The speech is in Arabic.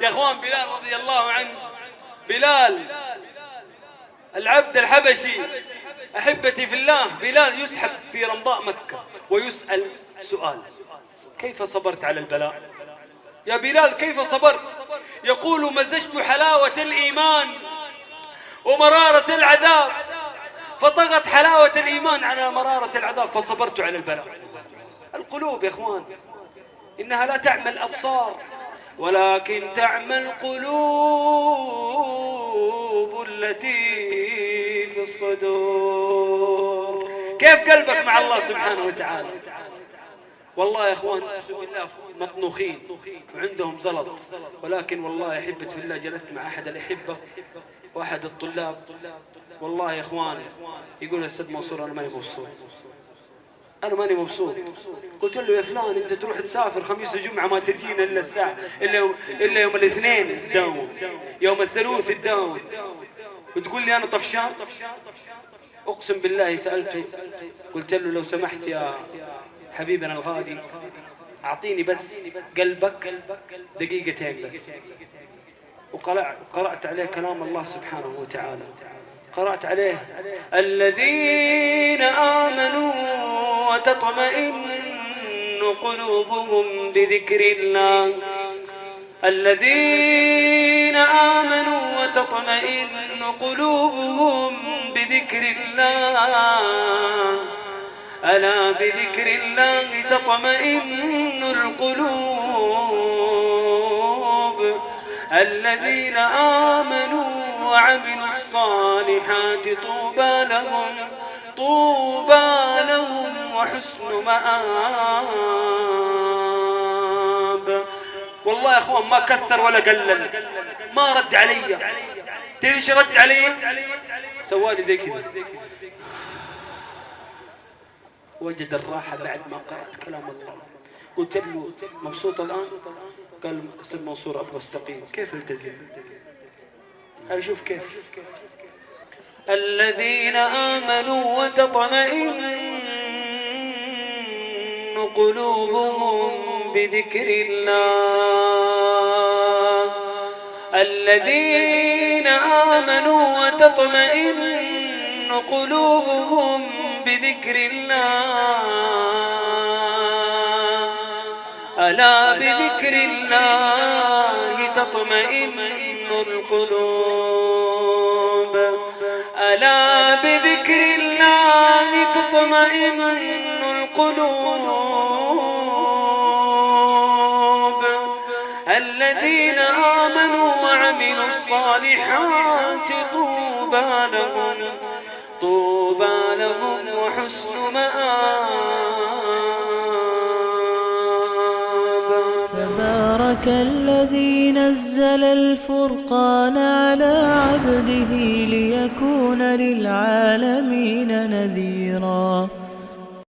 يا اخوان بلال رضي الله عنه، بلال العبد الحبشي، احبتي في الله، بلال يسحب في رمضاء مكة ويسأل سؤال: كيف صبرت على البلاء؟ يا بلال كيف صبرت؟ يقول: مزجت حلاوة الإيمان ومرارة العذاب، فطغت حلاوة الإيمان على مرارة العذاب فصبرت على البلاء. القلوب يا اخوان إنها لا تعمى الأبصار ولكن تعمى القلوب التي في الصدور. كيف قلبك مع الله سبحانه وتعالى؟ والله يا اخوان مطنوخين وعندهم زلط، ولكن والله يا احبة في الله جلست مع احد الاحبة واحد الطلاب، والله يا اخوان يقول: استاذ منصور انا ماني مبسوط، انا ماني مبسوط. قلت له: يا فلان انت تروح تسافر خميس وجمعه ما تجينا الا الساعه الا يوم الاثنين تداوم، يوم الثلاث تداوم، وتقول لي انا طفشان؟ اقسم بالله سالته قلت له: لو سمحت يا حبيبنا الغالي اعطيني بس قلبك دقيقتين بس. وقرأت عليه كلام الله سبحانه وتعالى، قرأت عليه: الذين آمنوا وتطمئن قلوبهم بذكر الله، الذين آمنوا وتطمئن قلوبهم بذكر الله، ألا بذكر الله تطمئن القلوب، الذين آمنوا وعملوا الصالحات طوبى لهم، طوبى لهم وحسن مآب. والله يا اخوان ما كثر ولا قلل، ما رد علي. تدري ايش رد علي؟ سوالي زي كذا، وجد الراحة بعد ما قرأت كلام الله. قلت له: مبسوط الآن؟ قال: أستاذ منصور أبغى استقيم. كيف التزم؟ أشوف كيف. الذين آمنوا وتطمئن قلوبهم بذكر الله، الذين آمنوا وتطمئن قلوبهم بذكر الله، ألا بذكر الله تطمئن القلوب، ألا بذكر الله تطمئن القلوب، الذين آمنوا وعملوا الصالحات طوبى لهم، طوبى لهم وحسن مآب. تبارك الذي نزل الفرقان على عبده ليكون للعالمين نذيرا.